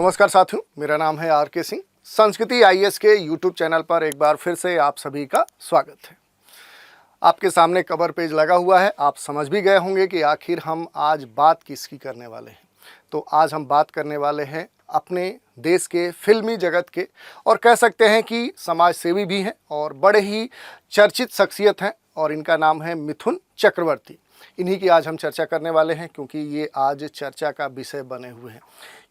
नमस्कार साथियों, मेरा नाम है आर.के. सिंह। संस्कृति आईएएस के यूट्यूब चैनल पर एक बार फिर से आप सभी का स्वागत है। आपके सामने कवर पेज लगा हुआ है। आप समझ भी गए होंगे कि आखिर हम आज बात किसकी करने वाले हैं। तो आज हम बात करने वाले हैं अपने देश के फिल्मी जगत के, और कह सकते हैं कि समाज सेवी भी हैं और बड़े ही चर्चित शख्सियत हैं, और इनका नाम है मिथुन चक्रवर्ती। इन्हीं की आज हम चर्चा करने वाले हैं, क्योंकि ये आज चर्चा का विषय बने हुए हैं।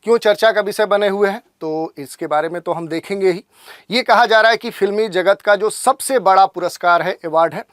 क्यों चर्चा का विषय बने हुए हैं, तो इसके बारे में तो हम देखेंगे ही। ये कहा जा रहा है कि फिल्मी जगत का जो सबसे बड़ा पुरस्कार है, अवार्ड है,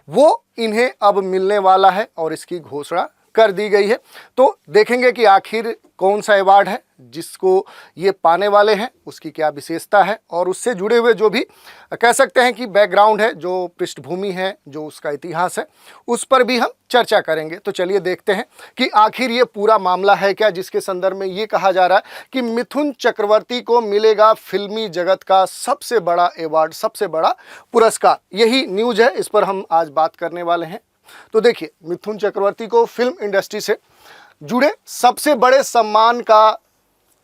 वो इन्हें अब मिलने वाला है और इसकी घोषणा कर दी गई है। तो देखेंगे कि आखिर कौन सा अवार्ड है जिसको ये पाने वाले हैं, उसकी क्या विशेषता है, और उससे जुड़े हुए जो भी कह सकते हैं कि बैकग्राउंड है, जो पृष्ठभूमि है, जो उसका इतिहास है, उस पर भी हम चर्चा करेंगे। तो चलिए देखते हैं कि आखिर ये पूरा मामला है क्या, जिसके संदर्भ में ये कहा जा रहा है कि मिथुन चक्रवर्ती को मिलेगा फिल्मी जगत का सबसे बड़ा अवार्ड, सबसे बड़ा पुरस्कार। यही न्यूज़ है, इस पर हम आज बात करने वाले हैं। तो देखिए, मिथुन चक्रवर्ती को फिल्म इंडस्ट्री से जुड़े सबसे बड़े सम्मान का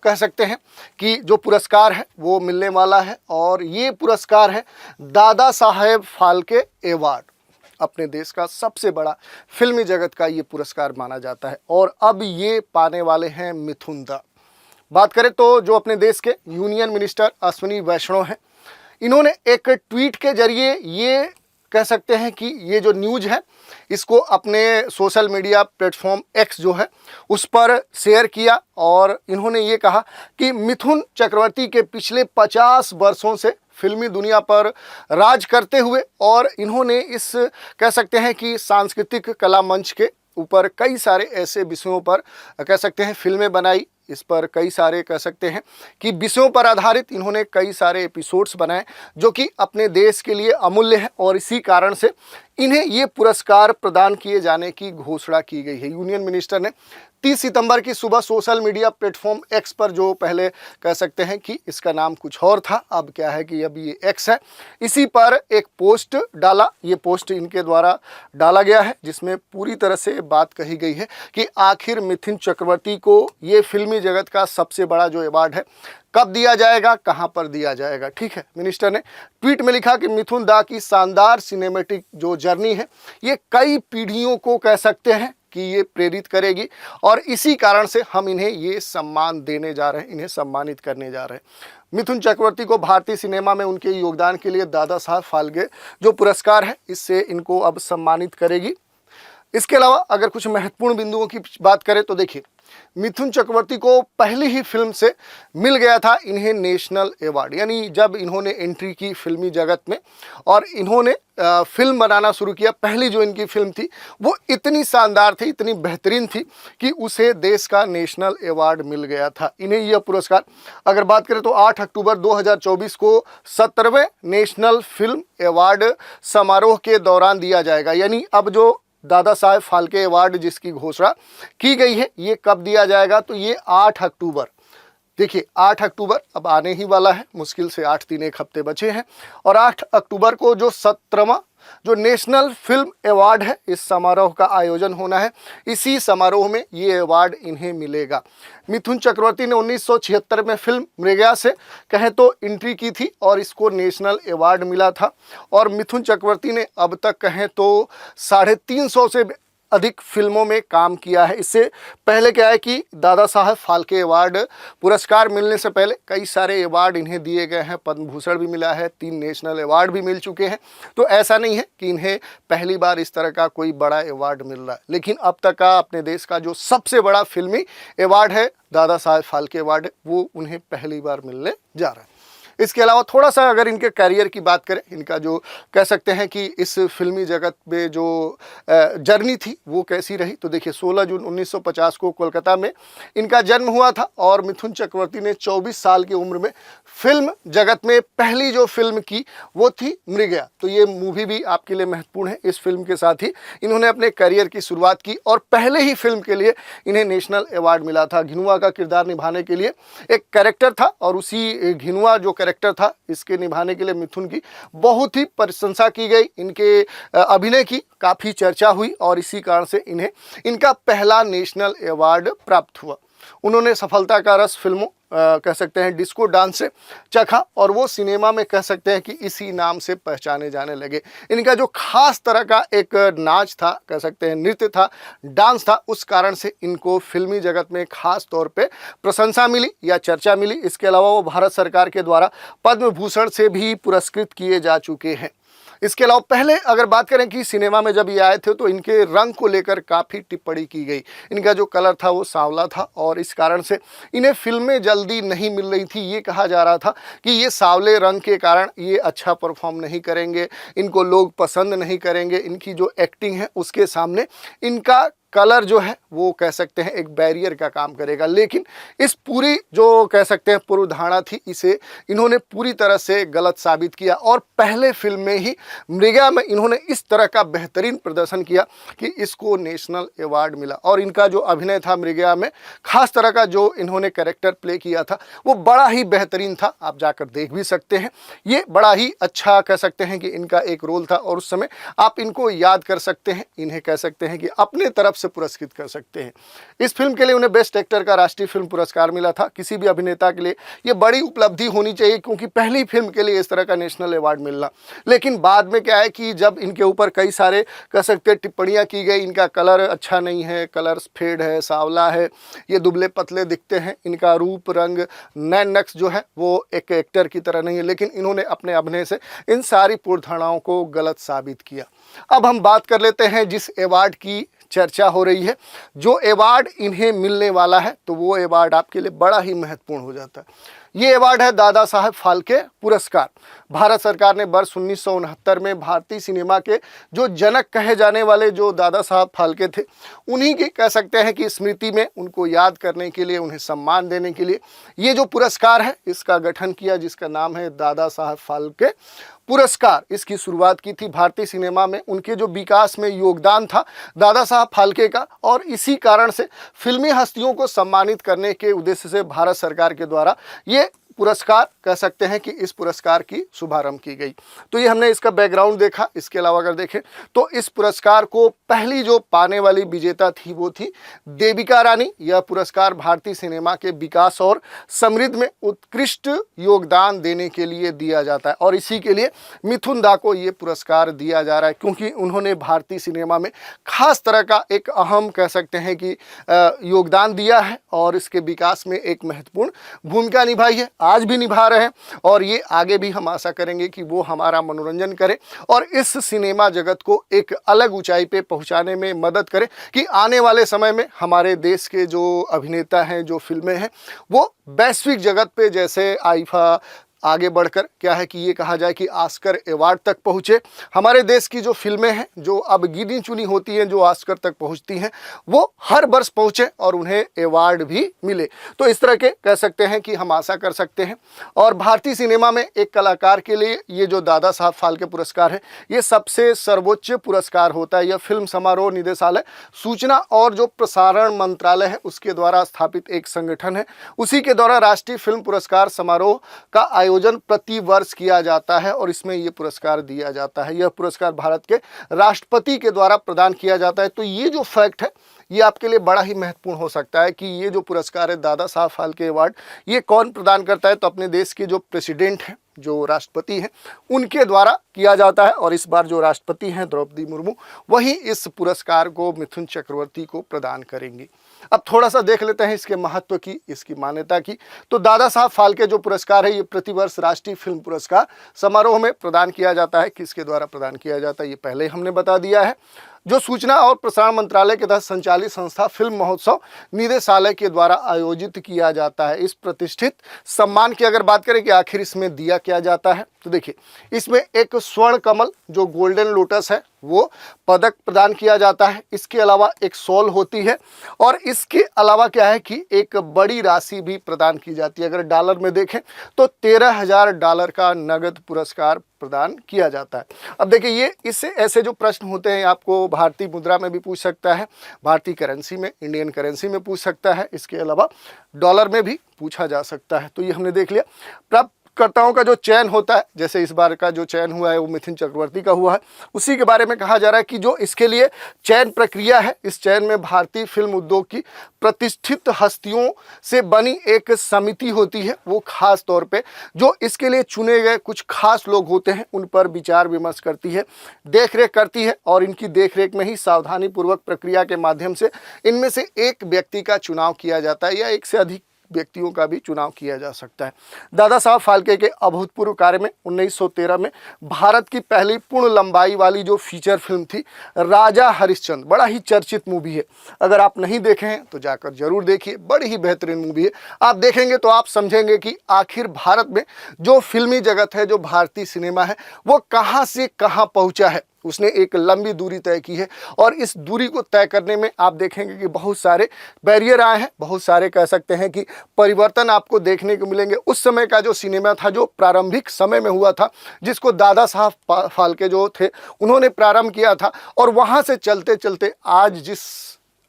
कह सकते हैं कि जो पुरस्कार है वो मिलने वाला है, और ये पुरस्कार है दादा साहेब फाल्के अवार्ड। अपने देश का सबसे बड़ा फिल्मी जगत का ये पुरस्कार माना जाता है, और अब ये पाने वाले हैं मिथुन दा। बात करें तो जो अपने देश के यूनियन मिनिस्टर अश्विनी वैष्णव हैं, इन्होंने एक ट्वीट के जरिए ये कह सकते हैं कि ये जो न्यूज़ है इसको अपने सोशल मीडिया प्लेटफॉर्म एक्स जो है उस पर शेयर किया, और इन्होंने ये कहा कि मिथुन चक्रवर्ती के पिछले 50 वर्षों से फिल्मी दुनिया पर राज करते हुए, और इन्होंने इस कह सकते हैं कि सांस्कृतिक कला मंच के ऊपर कई सारे ऐसे विषयों पर कह सकते हैं फिल्में बनाई। इस पर कई सारे कह सकते हैं कि विषयों पर आधारित इन्होंने कई सारे एपिसोड्स बनाए जो कि अपने देश के लिए अमूल्य है, और इसी कारण से इन्हें ये पुरस्कार प्रदान किए जाने की घोषणा की गई है। यूनियन मिनिस्टर ने 30 सितंबर की सुबह सोशल मीडिया प्लेटफॉर्म एक्स पर, जो पहले कह सकते हैं कि इसका नाम कुछ और था, अब क्या है कि अब ये एक्स है, इसी पर एक पोस्ट डाला। ये पोस्ट इनके द्वारा डाला गया है, जिसमें पूरी तरह से बात कही गई है कि आखिर मिथुन चक्रवर्ती को ये फिल्मी जगत का सबसे बड़ा जो अवार्ड है कब दिया जाएगा, कहां पर दिया जाएगा। ठीक है, मिनिस्टर ने ट्वीट में लिखा कि मिथुन दा की शानदार सिनेमैटिक जो जर्नी है, ये कई पीढ़ियों को कह सकते हैं कि ये प्रेरित करेगी, और इसी कारण से हम इन्हें ये सम्मान देने जा रहे हैं, इन्हें सम्मानित करने जा रहे हैं। मिथुन चक्रवर्ती को भारतीय सिनेमा में उनके योगदान के लिए दादा साहब फाल्के जो पुरस्कार है, इससे इनको अब सम्मानित करेगी। इसके अलावा अगर कुछ महत्वपूर्ण बिंदुओं की बात करें तो देखिए, मिथुन चक्रवर्ती को पहली ही फिल्म से मिल गया था इन्हें नेशनल अवार्ड, यानी जब इन्होंने एंट्री की फिल्मी जगत में और इन्होंने फिल्म बनाना शुरू किया, पहली जो इनकी फिल्म थी वो इतनी शानदार थी, इतनी बेहतरीन थी कि उसे देश का नेशनल अवार्ड मिल गया था। इन्हें यह पुरस्कार अगर बात करें तो 8 अक्टूबर 2024 को 17वें नेशनल फिल्म अवार्ड समारोह के दौरान दिया जाएगा। यानी अब जो दादा साहेब फाल्के अवार्ड जिसकी घोषणा की गई है, ये कब दिया जाएगा, तो ये 8 अक्टूबर, देखिए 8 अक्टूबर अब आने ही वाला है, मुश्किल से 8 दिन 1 हफ्ते बचे हैं, और 8 अक्टूबर को जो 17वां जो नेशनल फिल्म अवार्ड है, इस समारोह का आयोजन होना है। इसी समारोह में ये अवार्ड इन्हें मिलेगा। मिथुन चक्रवर्ती ने 1976 में फिल्म मृगया से कहें तो एंट्री की थी, और इसको नेशनल अवार्ड मिला था, और मिथुन चक्रवर्ती ने अब तक कहें तो 350 से अधिक फिल्मों में काम किया है। इससे पहले क्या है कि दादा साहब फाल्के अवार्ड पुरस्कार मिलने से पहले कई सारे अवार्ड इन्हें दिए गए हैं, पद्म भूषण भी मिला है, 3 नेशनल अवार्ड भी मिल चुके हैं। तो ऐसा नहीं है कि इन्हें पहली बार इस तरह का कोई बड़ा अवार्ड मिल रहा है, लेकिन अब तक का अपने देश का जो सबसे बड़ा फिल्मी अवार्ड है, दादा साहब फाल्के अवार्ड, वो उन्हें पहली बार मिलने जा रहा है। इसके अलावा थोड़ा सा अगर इनके करियर की बात करें, इनका जो कह सकते हैं कि इस फिल्मी जगत में जो जर्नी थी वो कैसी रही, तो देखिए 16 जून 1950 को कोलकाता में इनका जन्म हुआ था, और मिथुन चक्रवर्ती ने 24 साल की उम्र में फिल्म जगत में पहली जो फिल्म की वो थी मृगया। तो ये मूवी भी आपके लिए महत्वपूर्ण है। इस फिल्म के साथ ही इन्होंने अपने करियर की शुरुआत की, और पहले ही फिल्म के लिए इन्हें नेशनल अवार्ड मिला था। घिनुआ का किरदार निभाने के लिए एक कैरेक्टर था, और उसी घिनुआ जो कैरेक्टर था इसके निभाने के लिए मिथुन की बहुत ही प्रशंसा की गई, इनके अभिनय की काफ़ी चर्चा हुई, और इसी कारण से इन्हें इनका पहला नेशनल अवार्ड प्राप्त हुआ। उन्होंने सफलता का रस फिल्मों कह सकते हैं डिस्को डांस से चखा और वो सिनेमा में कह सकते हैं कि इसी नाम से पहचाने जाने लगे। इनका जो खास तरह का एक नाच था, कह सकते हैं नृत्य था, डांस था, उस कारण से इनको फिल्मी जगत में खास तौर पे प्रशंसा मिली या चर्चा मिली। इसके अलावा वो भारत सरकार के द्वारा पद्म भूषण से भी पुरस्कृत किए जा चुके हैं। इसके अलावा पहले अगर बात करें कि सिनेमा में जब ये आए थे तो इनके रंग को लेकर काफ़ी टिप्पणी की गई। इनका जो कलर था वो सांवला था और इस कारण से इन्हें फिल्में जल्दी नहीं मिल रही थी। ये कहा जा रहा था कि ये सांवले रंग के कारण ये अच्छा परफॉर्म नहीं करेंगे, इनको लोग पसंद नहीं करेंगे, इनकी जो एक्टिंग है उसके सामने इनका कलर जो है वो कह सकते हैं एक बैरियर का काम करेगा। लेकिन इस पूरी जो कह सकते हैं पूर्व धारणा थी, इसे इन्होंने पूरी तरह से गलत साबित किया और पहले फिल्म में ही मृगा में इन्होंने इस तरह का बेहतरीन प्रदर्शन किया कि इसको नेशनल अवार्ड मिला। और इनका जो अभिनय था मृगा में, खास तरह का जो इन्होंने कैरेक्टर प्ले किया था वो बड़ा ही बेहतरीन था। आप जाकर देख भी सकते हैं, ये बड़ा ही अच्छा कह सकते हैं कि इनका एक रोल था और उस समय आप इनको याद कर सकते हैं, इन्हें कह सकते हैं कि अपने तरफ से पुरस्कृत कर सकते हैं। इस फिल्म के लिए उन्हें बेस्ट एक्टर का राष्ट्रीय फिल्म पुरस्कार मिला था। किसी भी अभिनेता के लिए यह बड़ी उपलब्धि होनी चाहिए क्योंकि पहली फिल्म के लिए इस तरह का नेशनल अवार्ड मिलना। लेकिन बाद में क्या है कि जब इनके ऊपर कई सारे कह सकते हैं टिप्पणियां की गई, इनका कलर अच्छा नहीं है, कलर फेड है, सांवला है, ये दुबले पतले दिखते हैं, इनका रूप रंग नैन नक्श जो है वो एक एक्टर की तरह नहीं है। लेकिन इन्होंने अपने अभिनय से इन सारी पूर्वधारणाओं को गलत साबित किया। अब हम बात कर लेते हैं जिस अवार्ड की चर्चा हो रही है, जो अवार्ड इन्हें मिलने वाला है, तो वो अवार्ड आपके लिए बड़ा ही महत्वपूर्ण हो जाता है। ये अवार्ड है दादा साहब फाल्के पुरस्कार। भारत सरकार ने वर्ष 1969 में भारतीय सिनेमा के जो जनक कहे जाने वाले जो दादा साहब फाल्के थे, उन्हीं की कह सकते हैं कि स्मृति में उनको याद करने के लिए, उन्हें सम्मान देने के लिए ये जो पुरस्कार है इसका गठन किया, जिसका नाम है दादा साहब फाल्के पुरस्कार। इसकी शुरुआत की थी भारतीय सिनेमा में उनके जो विकास में योगदान था दादा साहब फाल्के का, और इसी कारण से फिल्मी हस्तियों को सम्मानित करने के उद्देश्य से भारत सरकार के द्वारा ये पुरस्कार कह सकते हैं कि इस पुरस्कार की शुभारंभ की गई। तो ये हमने इसका बैकग्राउंड देखा। इसके अलावा अगर देखें तो इस पुरस्कार को पहली जो पाने वाली विजेता थी वो थी देविका रानी। यह पुरस्कार भारतीय सिनेमा के विकास और समृद्धि में उत्कृष्ट योगदान देने के लिए दिया जाता है और इसी के लिए मिथुन दा को ये पुरस्कार दिया जा रहा है क्योंकि उन्होंने भारतीय सिनेमा में खास तरह का एक अहम कह सकते हैं कि योगदान दिया है और इसके विकास में एक महत्वपूर्ण भूमिका निभाई है, आज भी निभा रहे हैं और ये आगे भी हम आशा करेंगे कि वो हमारा मनोरंजन करें और इस सिनेमा जगत को एक अलग ऊंचाई पे पहुंचाने में मदद करें कि आने वाले समय में हमारे देश के जो अभिनेता हैं, जो फिल्में हैं, वो वैश्विक जगत पे जैसे आईफा आगे बढ़कर क्या है कि ये कहा जाए कि ऑस्कर अवार्ड तक पहुँचे। हमारे देश की जो फिल्में हैं जो अब गिनी चुनी होती हैं, जो ऑस्कर तक पहुँचती हैं, वो हर वर्ष पहुँचे और उन्हें अवार्ड भी मिले। तो इस तरह के कह सकते हैं कि हम आशा कर सकते हैं। और भारतीय सिनेमा में एक कलाकार के लिए ये जो दादा साहब फाल्के पुरस्कार है, ये सबसे सर्वोच्च पुरस्कार होता है। यह फिल्म समारोह निदेशालय, सूचना और जो प्रसारण मंत्रालय है उसके द्वारा स्थापित एक संगठन है। उसी के द्वारा राष्ट्रीय फिल्म पुरस्कार समारोह का आयोजन प्रति वर्ष किया जाता है और इसमें यह पुरस्कार दिया जाता है। यह पुरस्कार भारत के राष्ट्रपति के द्वारा प्रदान किया जाता है। तो ये जो फैक्ट है ये आपके लिए बड़ा ही महत्वपूर्ण हो सकता है कि ये जो पुरस्कार है दादा साहब फाल्के अवार्ड, ये कौन प्रदान करता है, तो अपने देश के जो प्रेसिडेंट हैं, जो राष्ट्रपति हैं, उनके द्वारा किया जाता है। और इस बार जो राष्ट्रपति हैं द्रौपदी मुर्मू, वही इस पुरस्कार को मिथुन चक्रवर्ती को प्रदान करेंगी। अब थोड़ा सा देख लेते हैं इसके महत्व की, इसकी मान्यता की। तो दादा साहब फाल्के जो पुरस्कार है ये प्रतिवर्ष राष्ट्रीय फिल्म पुरस्कार समारोह में प्रदान किया जाता है। किसके द्वारा प्रदान किया जाता है ये पहले ही हमने बता दिया है। जो सूचना और प्रसारण मंत्रालय के तहत संचालित संस्था फिल्म महोत्सव निदेशालय के द्वारा आयोजित किया जाता है। इस प्रतिष्ठित सम्मान की अगर बात करें कि आखिर इसमें दिया क्या जाता है, तो देखिए इसमें एक स्वर्ण कमल जो गोल्डन लोटस है वो पदक प्रदान किया जाता है। इसके अलावा एक शॉल होती है और इसके अलावा क्या है कि एक बड़ी राशि भी प्रदान की जाती है। अगर डॉलर में देखें तो $13,000 का नगद पुरस्कार प्रदान किया जाता है। अब देखिए ये इससे ऐसे जो प्रश्न होते हैं आपको भारतीय मुद्रा में भी पूछ सकता है, भारतीय करेंसी में, इंडियन करेंसी में पूछ सकता है, इसके अलावा डॉलर में भी पूछा जा सकता है। तो ये हमने देख लिया। पुरस्कर्ताओं का जो चयन होता है, जैसे इस बार का जो चयन हुआ है वो मिथुन चक्रवर्ती का हुआ है, उसी के बारे में कहा जा रहा है कि जो इसके लिए चयन प्रक्रिया है, इस चयन में भारतीय फिल्म उद्योग की प्रतिष्ठित हस्तियों से बनी एक समिति होती है। वो खास तौर पे जो इसके लिए चुने गए कुछ खास लोग होते हैं उन पर विचार विमर्श करती है, देखरेख करती है, और इनकी देखरेख में ही सावधानी पूर्वक प्रक्रिया के माध्यम से इनमें से एक व्यक्ति का चुनाव किया जाता है या एक से अधिक व्यक्तियों का भी चुनाव किया जा सकता है। दादा साहब फाल्के के अभूतपूर्व कार्य में 1913 में भारत की पहली पूर्ण लंबाई वाली जो फीचर फिल्म थी राजा हरिश्चंद्र, बड़ा ही चर्चित मूवी है। अगर आप नहीं देखे हैं तो जाकर जरूर देखिए, बड़ी ही बेहतरीन मूवी है। आप देखेंगे तो आप समझेंगे कि आखिर भारत में जो फिल्मी जगत है, जो भारतीय सिनेमा है, वो कहाँ से कहाँ पहुँचा है। उसने एक लंबी दूरी तय की है और इस दूरी को तय करने में आप देखेंगे कि बहुत सारे बैरियर आए हैं, बहुत सारे कह सकते हैं कि परिवर्तन आपको देखने को मिलेंगे। उस समय का जो सिनेमा था, जो प्रारंभिक समय में हुआ था, जिसको दादा साहब फाल्के जो थे उन्होंने प्रारंभ किया था, और वहाँ से चलते चलते आज जिस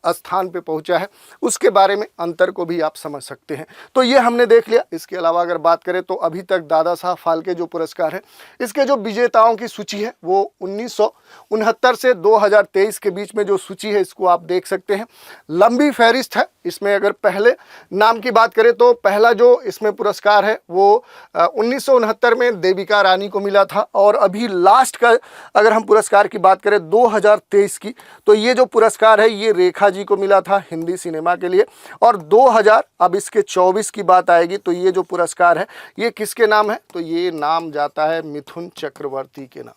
स्थान पे पहुंचा है, उसके बारे में अंतर को भी आप समझ सकते हैं। तो ये हमने देख लिया। इसके अलावा अगर बात करें तो अभी तक दादा साहब फाल्के जो पुरस्कार है, इसके जो विजेताओं की सूची है वो 1969 से 2023 के बीच में जो सूची है, इसको आप देख सकते हैं। लंबी फहरिस्त है। इसमें अगर पहले नाम की बात करें तो पहला जो इसमें पुरस्कार है वो 1969 में देविका रानी को मिला था, और अभी लास्ट का अगर हम पुरस्कार की बात करें 2023 की, तो ये जो पुरस्कार है ये रेखा जी को मिला था हिंदी सिनेमा के लिए। और 2000 अब इसके 24 की बात आएगी तो ये जो पुरस्कार है ये किसके नाम है, तो ये नाम जाता है मिथुन चक्रवर्ती के नाम,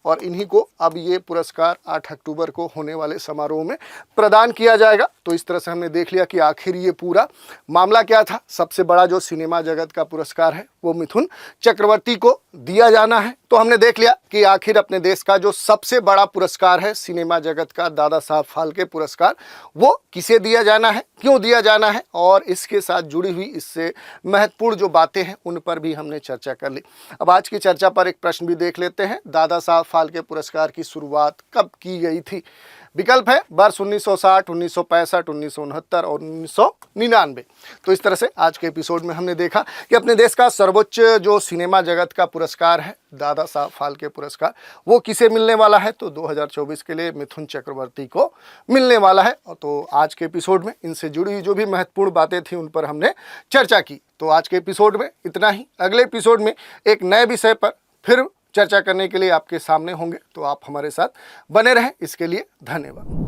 और इन्हीं को अब ये पुरस्कार 8 अक्टूबर को होने वाले समारोह में प्रदान किया जाएगा। तो इस तरह से हमने देख लिया कि आखिर ये पूरा मामला क्या था। सबसे बड़ा जो सिनेमा जगत का पुरस्कार है वो मिथुन चक्रवर्ती को दिया जाना है। तो हमने देख लिया कि आखिर अपने देश का जो सबसे बड़ा पुरस्कार है सिनेमा जगत का, दादा साहब फाल्के पुरस्कार, वो किसे दिया जाना है, क्यों दिया जाना है, और इसके साथ जुड़ी हुई इससे महत्वपूर्ण जो बातें हैं उन पर भी हमने चर्चा कर ली। अब आज की चर्चा पर एक प्रश्न भी देख लेते हैं। दादा साहब फाल्के पुरस्कार की शुरुआत कब की गई थी? विकल्प है वर्ष 1960, 1965, 1969 और 1999। तो इस तरह से आज के एपिसोड में हमने देखा कि अपने देश का सर्वोच्च जो सिनेमा जगत का पुरस्कार है दादा साहब फाल्के पुरस्कार, वो किसे मिलने वाला है, तो 2024 के लिए मिथुन चक्रवर्ती को मिलने वाला है। तो आज के एपिसोड में इनसे जुड़ी हुई जो भी महत्वपूर्ण बातें थी उन पर हमने चर्चा की। तो आज के एपिसोड में इतना ही। अगले एपिसोड में एक नए विषय पर फिर चर्चा करने के लिए आपके सामने होंगे, तो आप हमारे साथ बने रहें। इसके लिए धन्यवाद।